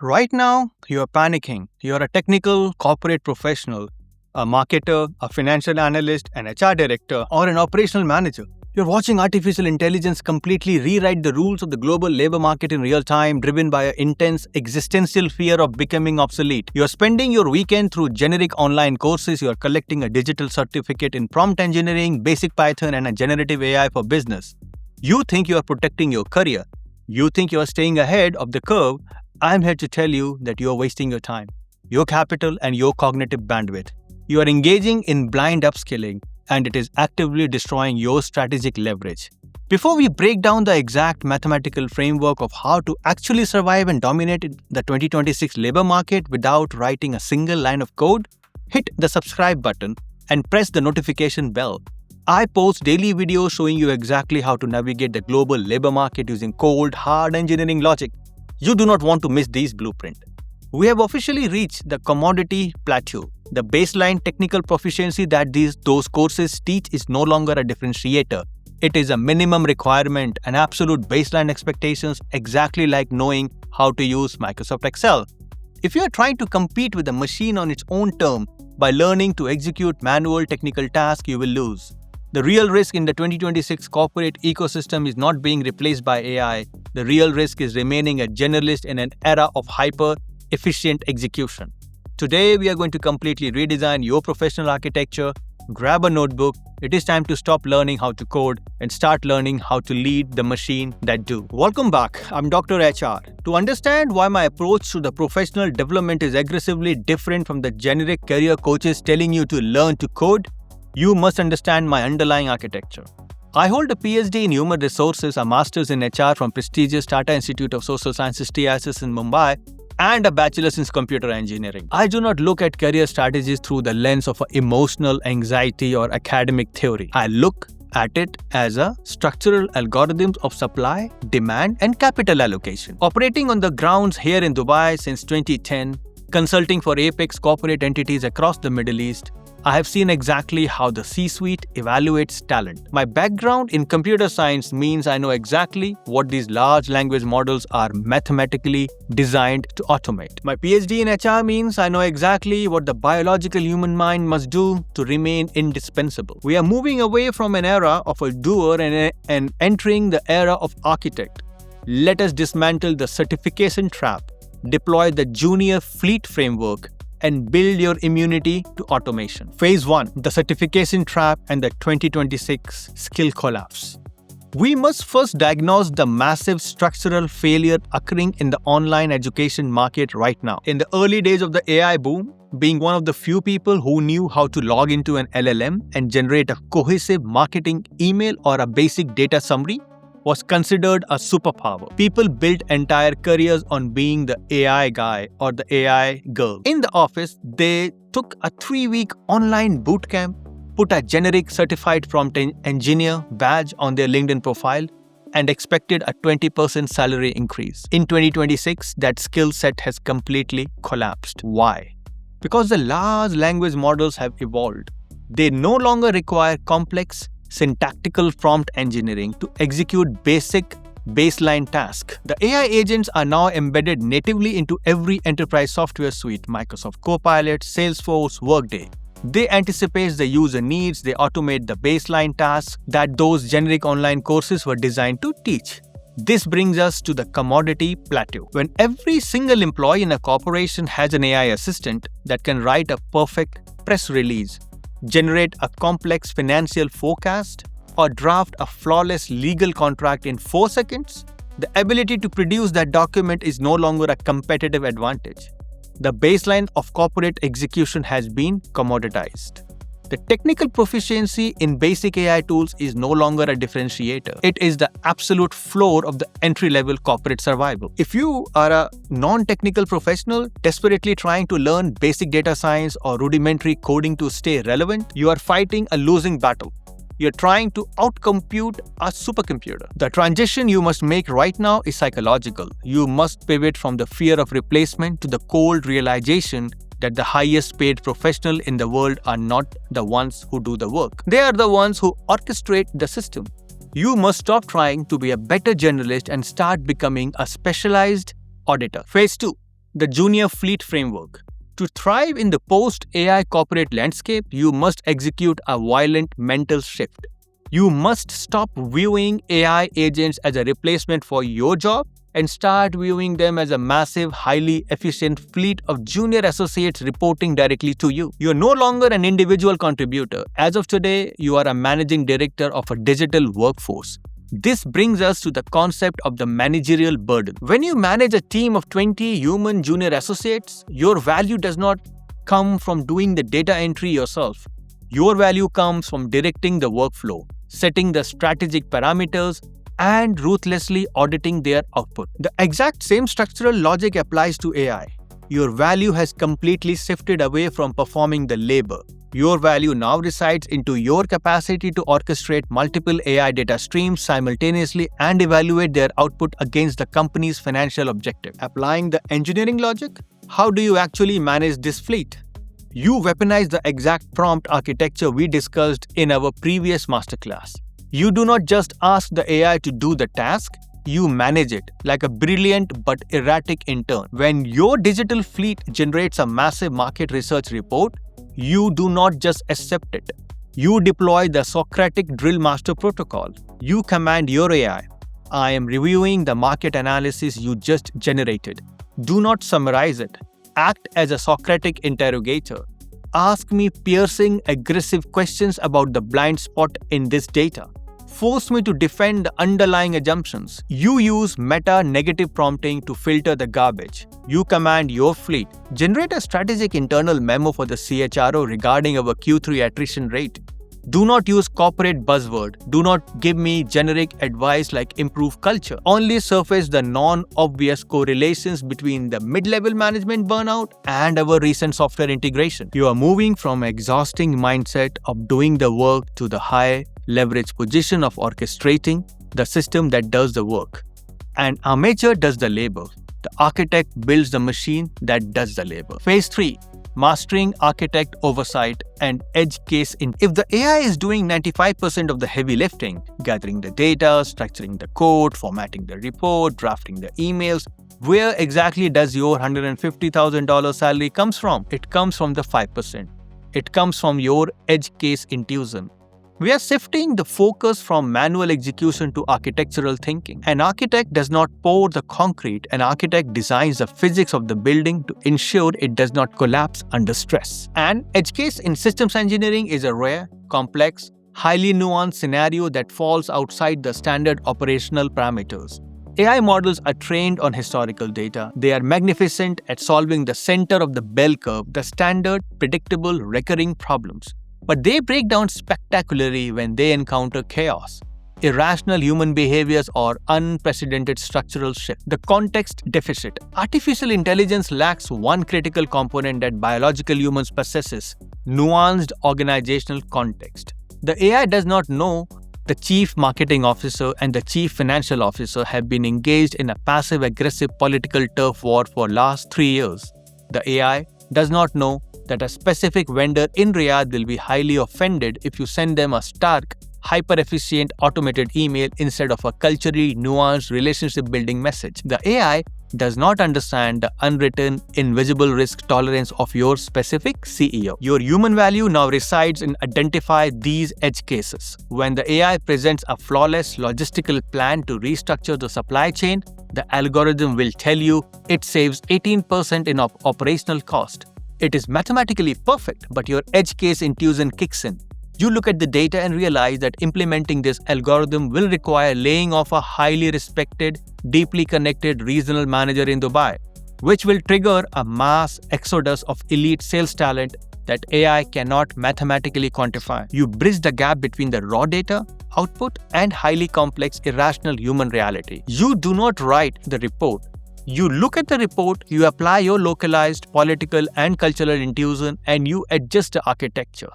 Right now, you are panicking. You are a technical corporate professional, a marketer, a financial analyst, an HR director, or an operational manager. You're watching artificial intelligence completely rewrite the rules of the global labor market in real time, driven by an intense existential fear of becoming obsolete. You're spending your weekend through generic online courses. You're collecting a digital certificate in prompt engineering, basic Python, and a generative AI for business. You think you are protecting your career. You think you are staying ahead of the curve. I'm here to tell you that you are wasting your time, your capital, and your cognitive bandwidth. You are engaging in blind upskilling, and it is actively destroying your strategic leverage. Before we break down the exact mathematical framework of how to actually survive and dominate the 2026 labor market without writing a single line of code, hit the subscribe button and press the notification bell. I post daily videos showing you exactly how to navigate the global labor market using cold, hard engineering logic. You do not want to miss these blueprints. We have officially reached the commodity plateau. The baseline technical proficiency that those courses teach is no longer a differentiator. It is a minimum requirement, an absolute baseline expectations, exactly like knowing how to use Microsoft Excel. If you are trying to compete with a machine on its own term by learning to execute manual technical tasks, you will lose. The real risk in the 2026 corporate ecosystem is not being replaced by AI. The real risk is remaining a generalist in an era of hyper-efficient execution. Today, we are going to completely redesign your professional architecture. Grab a notebook. It is time to stop learning how to code and start learning how to lead the machine that do. Welcome back. I'm Dr. HR. To understand why my approach to the professional development is aggressively different from the generic career coaches telling you to learn to code, you must understand my underlying architecture. I hold a PhD in Human Resources, a Master's in HR from prestigious Tata Institute of Social Sciences TISS in Mumbai, and a Bachelor's in Computer Engineering. I do not look at career strategies through the lens of emotional anxiety or academic theory. I look at it as a structural algorithms of supply, demand, and capital allocation. Operating on the grounds here in Dubai since 2010, consulting for apex corporate entities across the Middle East, I have seen exactly how the C-suite evaluates talent. My background in computer science means I know exactly what these large language models are mathematically designed to automate. My PhD in HR means I know exactly what the biological human mind must do to remain indispensable. We are moving away from an era of a doer and entering the era of architect. Let us dismantle the certification trap, deploy the junior fleet framework, and build your immunity to automation. Phase 1. The certification trap and the 2026 skill collapse. We must first diagnose the massive structural failure occurring in the online education market right now. In the early days of the AI boom, being one of the few people who knew how to log into an LLM and generate a cohesive marketing email or a basic data summary was considered a superpower. People built entire careers on being the AI guy or the AI girl. In the office, they took a 3-week online bootcamp, put a generic certified prompt engineer badge on their LinkedIn profile, and expected a 20% salary increase. In 2026, that skill set has completely collapsed. Why? Because the large language models have evolved. They no longer require complex syntactical prompt engineering to execute basic baseline tasks. The AI agents are now embedded natively into every enterprise software suite, Microsoft Copilot, Salesforce, Workday. They anticipate the user needs, they automate the baseline tasks that those generic online courses were designed to teach. This brings us to the commodity plateau. When every single employee in a corporation has an AI assistant that can write a perfect press release, generate a complex financial forecast, or draft a flawless legal contract in 4 seconds, the ability to produce that document is no longer a competitive advantage. The baseline of corporate execution has been commoditized. The technical proficiency in basic AI tools is no longer a differentiator. It is the absolute floor of the entry-level corporate survival. If you are a non-technical professional desperately trying to learn basic data science or rudimentary coding to stay relevant, you are fighting a losing battle. You're trying to outcompute a supercomputer. The transition you must make right now is psychological. You must pivot from the fear of replacement to the cold realization that the highest paid professional in the world are not the ones who do the work. They are the ones who orchestrate the system. You must stop trying to be a better generalist and start becoming a specialized auditor. Phase 2. The junior fleet framework. To thrive in the post-AI corporate landscape, you must execute a violent mental shift. You must stop viewing AI agents as a replacement for your job and start viewing them as a massive, highly efficient fleet of junior associates reporting directly to you. You are no longer an individual contributor. As of today, you are a managing director of a digital workforce. This brings us to the concept of the managerial burden. When you manage a team of 20 human junior associates, your value does not come from doing the data entry yourself. Your value comes from directing the workflow, setting the strategic parameters, and ruthlessly auditing their output. The exact same structural logic applies to AI. Your value has completely shifted away from performing the labor. Your value now resides into your capacity to orchestrate multiple AI data streams simultaneously and evaluate their output against the company's financial objective. Applying the engineering logic, how do you actually manage this fleet? You weaponize the exact prompt architecture we discussed in our previous masterclass. You do not just ask the AI to do the task, you manage it like a brilliant but erratic intern. When your digital fleet generates a massive market research report, you do not just accept it. You deploy the Socratic drill master protocol. You command your AI, I am reviewing the market analysis you just generated. Do not summarize it. Act as a Socratic interrogator. Ask me piercing, aggressive questions about the blind spot in this data. Force me to defend the underlying assumptions. You use meta-negative prompting to filter the garbage. You command your fleet. Generate a strategic internal memo for the CHRO regarding our Q3 attrition rate. Do not use corporate buzzword. Do not give me generic advice like improve culture. Only surface the non-obvious correlations between the mid-level management burnout and our recent software integration. You are moving from exhausting mindset of doing the work to the high leverage position of orchestrating the system that does the work. An amateur does the labor. The architect builds the machine that does the labor. Phase 3. Mastering architect oversight and edge case. If the AI is doing 95% of the heavy lifting, gathering the data, structuring the code, formatting the report, drafting the emails, where exactly does your $150,000 salary comes from? It comes from the 5%. It comes from your edge case intuition. We are shifting the focus from manual execution to architectural thinking. An architect does not pour the concrete. An architect designs the physics of the building to ensure it does not collapse under stress. An edge case in systems engineering is a rare, complex, highly nuanced scenario that falls outside the standard operational parameters. AI models are trained on historical data. They are magnificent at solving the center of the bell curve, the standard, predictable, recurring problems. But they break down spectacularly when they encounter chaos, irrational human behaviors, or unprecedented structural shift. The context deficit. Artificial intelligence lacks one critical component that biological humans possesses: nuanced organizational context. The AI does not know the chief marketing officer and the chief financial officer have been engaged in a passive-aggressive political turf war for last 3 years. The AI does not know that a specific vendor in Riyadh will be highly offended if you send them a stark, hyper-efficient automated email instead of a culturally nuanced relationship-building message. The AI does not understand the unwritten, invisible risk tolerance of your specific CEO. Your human value now resides in identifying these edge cases. When the AI presents a flawless logistical plan to restructure the supply chain, the algorithm will tell you it saves 18% in operational cost. It is mathematically perfect, but your edge case intuition kicks in. You look at the data and realize that implementing this algorithm will require laying off a highly respected, deeply connected regional manager in Dubai, which will trigger a mass exodus of elite sales talent that AI cannot mathematically quantify. You bridge the gap between the raw data output and highly complex, irrational human reality. You do not write the report. You look at the report, you apply your localized, political, and cultural intuition, and you adjust the architecture.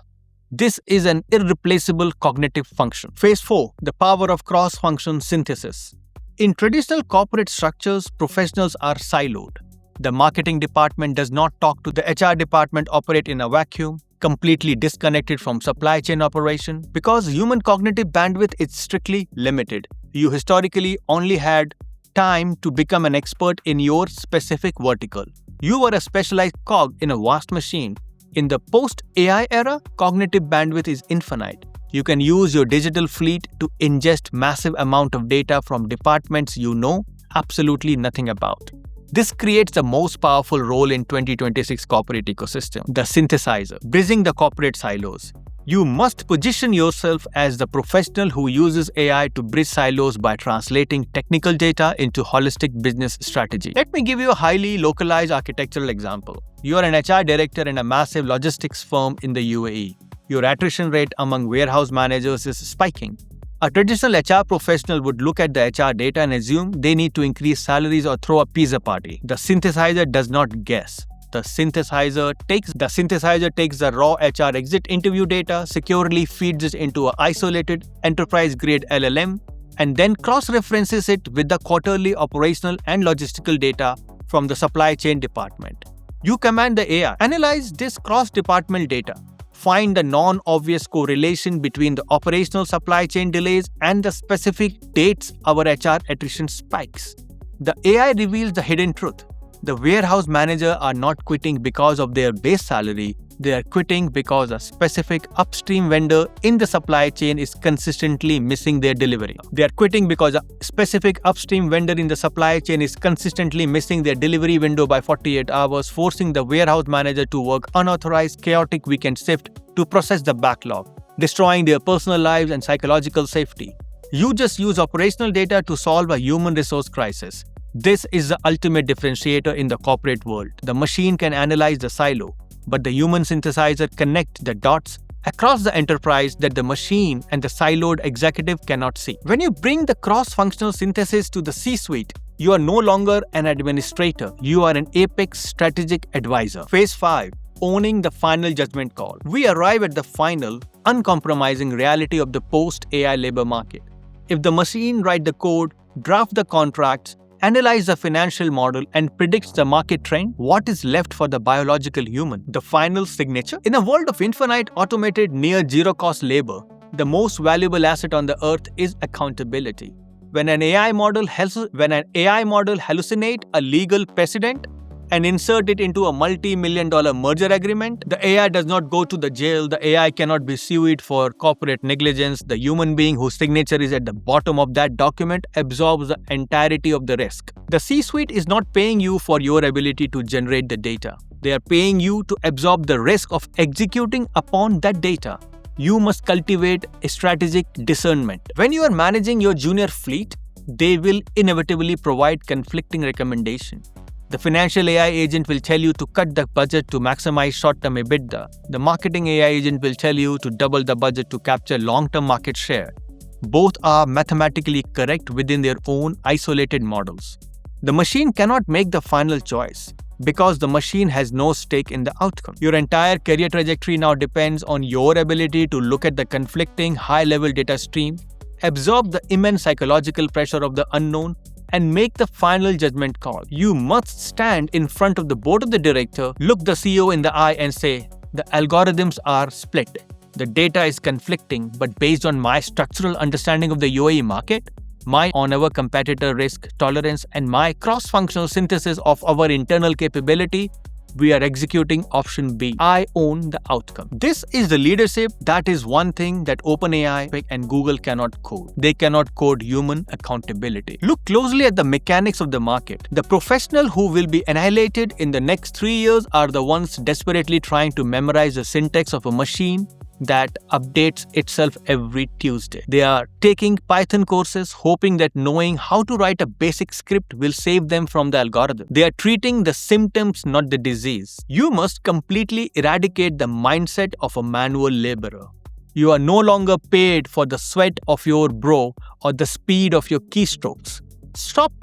This is an irreplaceable cognitive function. Phase 4. The power of cross-function synthesis. In traditional corporate structures, professionals are siloed. The marketing department does not talk to the HR department, operate in a vacuum, completely disconnected from supply chain operation. Because human cognitive bandwidth is strictly limited, you historically only had time to become an expert in your specific vertical. You are a specialized cog in a vast machine. In the post-AI era, cognitive bandwidth is infinite. You can use your digital fleet to ingest massive amount of data from departments you know absolutely nothing about. This creates the most powerful role in 2026 corporate ecosystem, the synthesizer, bridging the corporate silos. You must position yourself as the professional who uses AI to bridge silos by translating technical data into holistic business strategy. Let me give you a highly localized architectural example. You are an HR director in a massive logistics firm in the UAE. Your attrition rate among warehouse managers is spiking. A traditional HR professional would look at the HR data and assume they need to increase salaries or throw a pizza party. The synthesizer does not guess. The synthesizer takes the raw HR exit interview data, securely feeds it into an isolated enterprise-grade LLM, and then cross-references it with the quarterly operational and logistical data from the supply chain department. You command the AI, analyze this cross-departmental data, find the non-obvious correlation between the operational supply chain delays and the specific dates our HR attrition spikes. The AI reveals the hidden truth. The warehouse manager are not quitting because of their base salary. They are quitting because a specific upstream vendor in the supply chain is consistently missing their delivery. They are quitting because a specific upstream vendor in the supply chain is consistently missing their delivery window by 48 hours, forcing the warehouse manager to work unauthorized, chaotic weekend shift to process the backlog, destroying their personal lives and psychological safety. You just use operational data to solve a human resource crisis. This is the ultimate differentiator in the corporate world. The machine can analyze the silo, but the human synthesizer connects the dots across the enterprise that the machine and the siloed executive cannot see. When you bring the cross-functional synthesis to the C-suite, you are no longer an administrator. You are an apex strategic advisor. Phase 5. Owning the final judgment call. We arrive at the final, uncompromising reality of the post-AI labor market. If the machine writes the code, drafts the contracts, analyze the financial model, and predicts the market trend, what is left for the biological human? The final signature? In a world of infinite automated near zero-cost labor, the most valuable asset on the earth is accountability. When an AI model hallucinates a legal precedent and insert it into a multi-million-dollar merger agreement, the AI does not go to the jail. The AI cannot be sued for corporate negligence. The human being whose signature is at the bottom of that document absorbs the entirety of the risk. The C-suite is not paying you for your ability to generate the data. They are paying you to absorb the risk of executing upon that data. You must cultivate a strategic discernment. When you are managing your junior fleet, they will inevitably provide conflicting recommendations. The financial AI agent will tell you to cut the budget to maximize short-term EBITDA. The marketing AI agent will tell you to double the budget to capture long-term market share. Both are mathematically correct within their own isolated models. The machine cannot make the final choice because the machine has no stake in the outcome. Your entire career trajectory now depends on your ability to look at the conflicting high-level data stream, absorb the immense psychological pressure of the unknown, and make the final judgment call. You must stand in front of the board of the director, look the CEO in the eye and say, the algorithms are split. The data is conflicting, but based on my structural understanding of the UAE market, my on-our competitor risk tolerance, and my cross-functional synthesis of our internal capability, we are executing option B. I own the outcome. This is the leadership. That is one thing that OpenAI and Google cannot code. They cannot code human accountability. Look closely at the mechanics of the market. The professional who will be annihilated in the next 3 years are the ones desperately trying to memorize the syntax of a machine that updates itself every Tuesday. They are taking Python courses hoping that knowing how to write a basic script will save them from the algorithm. They are treating the symptoms, not the disease. You must completely eradicate the mindset of a manual laborer. You are no longer paid for the sweat of your brow or the speed of your keystrokes. Stop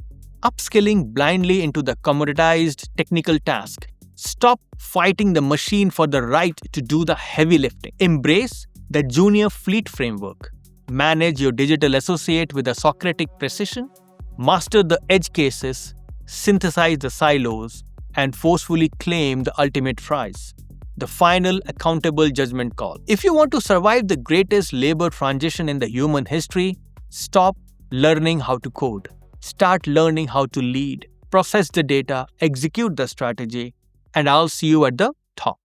upskilling blindly into the commoditized technical task. Stop fighting the machine for the right to do the heavy lifting. Embrace the junior fleet framework. Manage your digital associate with a Socratic precision. Master the edge cases. Synthesize the silos. And forcefully claim the ultimate prize. The final accountable judgment call. If you want to survive the greatest labor transition in the human history, stop learning how to code. Start learning how to lead. process the data, execute the strategy, and I'll see you at the top.